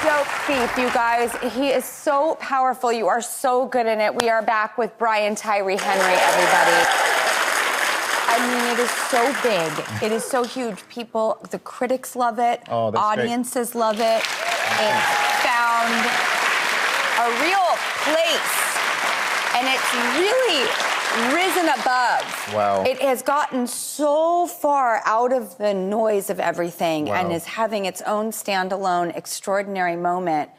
Dope Thief, you guys. He is so powerful. You are so good in it. We are back with Tyree Henry, everybody. I mean, it is so big. It is so huge. People, the critics love it. Oh, that's audiences love it. It's found a real place. And it's really risen above. Wow. It has gotten so far out of the noise of everything and is having its own standalone extraordinary moment,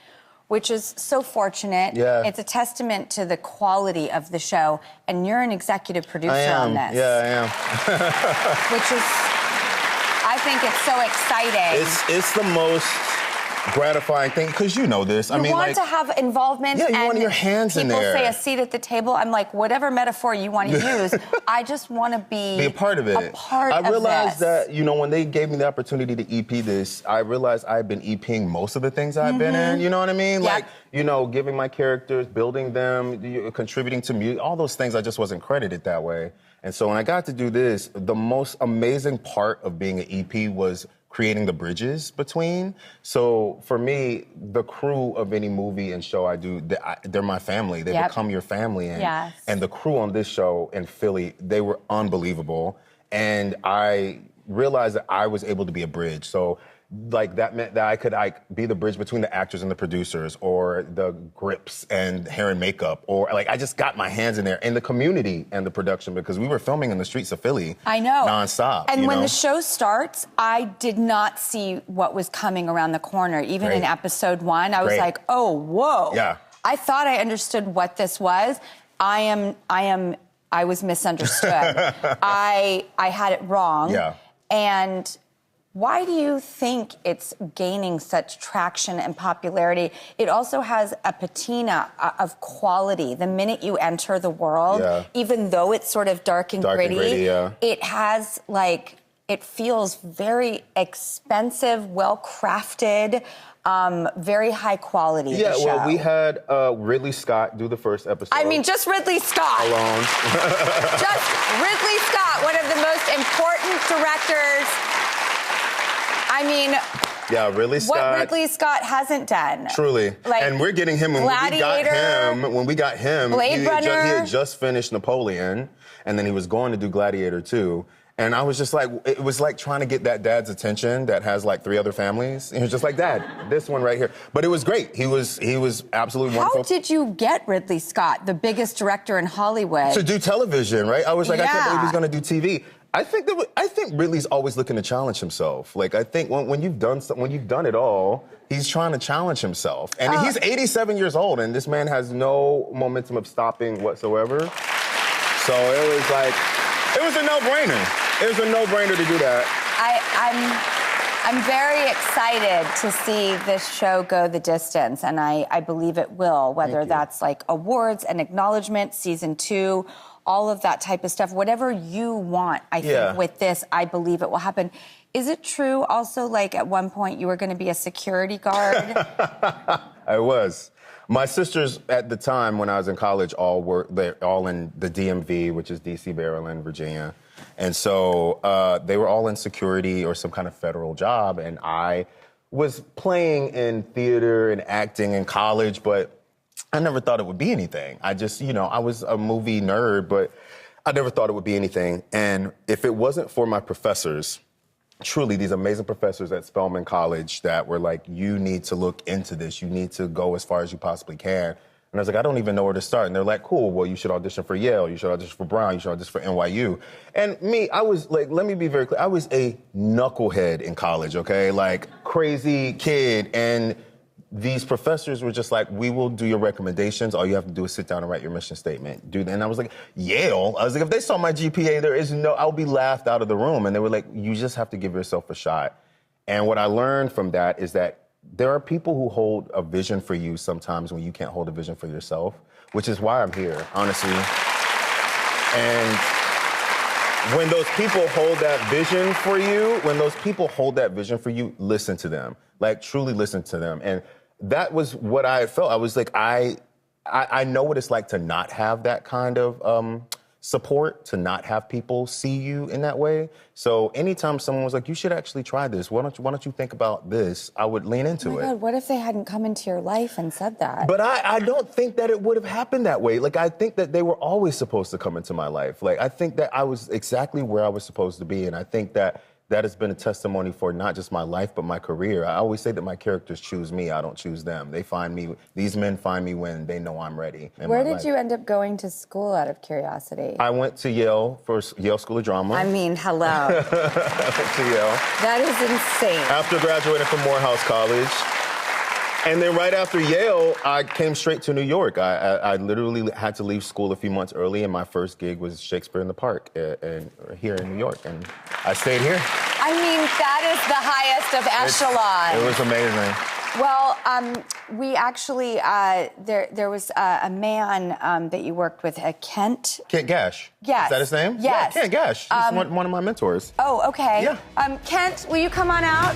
which is so fortunate. Yeah. It's a testament to the quality of the show. And you're an executive producer on this. Yeah, I am. Which is, I think it's so exciting. It's the most gratifying thing, because you know this. You want to have involvement. Yeah, you and want your hands in there. People say a seat at the table. I'm like, whatever metaphor you want to use, I just want to be a part of it. I realized that, you know, when they gave me the opportunity to EP this, I realized I've been EPing most of the things I've been in. You know what I mean? Yep. Like, you know, giving my characters, building them, contributing to music, all those things, I just wasn't credited that way. And so when I got to do this, the most amazing part of being an EP was creating the bridges between. So for me, the crew of any movie and show I do, they're my family. They become your family. And the crew on this show in Philly, they were unbelievable. And I realized that I was able to be a bridge. So like that meant that I could be the bridge between the actors and the producers, or the grips and hair and makeup, or like I just got my hands in there, and the community and the production, because we were filming in the streets of Philly. I know. Nonstop. And when the show starts, I did not see what was coming around the corner. Even in episode 1, I was like, oh, whoa. Yeah. I thought I understood what this was. I was misunderstood. I had it wrong. Yeah. And why do you think it's gaining such traction and popularity? It also has a patina of quality. The minute you enter the world, even though it's sort of dark and gritty, it has, like, it feels very expensive, well-crafted, very high quality. Yeah, well, we had Ridley Scott do the first episode. I mean, just Ridley Scott. Alone. Just Ridley Scott, one of the most important directors. I mean, yeah, Ridley Scott. What Ridley Scott hasn't done. Truly. Like, and we're getting him, when we got him, Blade Runner. He had just finished Napoleon, and then he was going to do Gladiator 2. And I was just like, it was like trying to get that dad's attention that has like 3 other families. And he was just like, Dad, this one right here. But it was great. He was absolutely wonderful. How did you get Ridley Scott, the biggest director in Hollywood? To do television, right? I was like, I can't believe he's going to do TV. I think Ridley's always looking to challenge himself. Like, I think when you've done it all, he's trying to challenge himself. And he's 87 years old, and this man has no momentum of stopping whatsoever. So it was like, it was a no-brainer. It was a no-brainer to do that. I'm very excited to see this show go the distance, and I believe it will, whether that's like awards and acknowledgement, season 2, all of that type of stuff. Whatever you want, I think, with this, I believe it will happen. Is it true also, like, at one point you were going to be a security guard? I was. My sisters at the time when I was in college they're all in the DMV, which is D.C., Maryland, Virginia. And so they were all in security or some kind of federal job. And I was playing in theater and acting in college, but I never thought it would be anything. I just, you know, I was a movie nerd, but I never thought it would be anything. And if it wasn't for my professors, truly these amazing professors at Spelman College that were like, you need to look into this. You need to go as far as you possibly can. And I was like, I don't even know where to start. And they're like, cool, well, you should audition for Yale. You should audition for Brown. You should audition for NYU. And me, I was like, let me be very clear. I was a knucklehead in college, okay? Like, crazy kid. And these professors were just like, we will do your recommendations. All you have to do is sit down and write your mission statement. And I was like, Yale? I was like, if they saw my GPA, I'll be laughed out of the room. And they were like, you just have to give yourself a shot. And what I learned from that is that there are people who hold a vision for you sometimes when you can't hold a vision for yourself, which is why I'm here, honestly. And when those people hold that vision for you, listen to them. Like, truly listen to them. And that was what I felt. I was like, I know what it's like to not have that kind of support to not have people see you in that way. So anytime someone was like, you should actually try this, why don't you think about this, I would lean into it. God, what if they hadn't come into your life and said that? But I don't think that it would have happened that way. Like, I think that they were always supposed to come into my life. Like, I think that I was exactly where I was supposed to be, and I think that has been a testimony for not just my life, but my career. I always say that my characters choose me, I don't choose them. They find me, these men find me when they know I'm ready. Where did you end up going to school, out of curiosity? I went to Yale, Yale School of Drama. I mean, hello. I went to Yale. That is insane. After graduating from Morehouse College. And then right after Yale, I came straight to New York. I literally had to leave school a few months early, and my first gig was Shakespeare in the Park here in New York, and I stayed here. I mean, that is the highest of echelon. It was amazing. Well, we actually, there was a man that you worked with, Kent. Kent Gash. Yes. Is that his name? Yes. Yeah, Kent Gash. He's one of my mentors. Oh, okay. Yeah. Kent, will you come on out?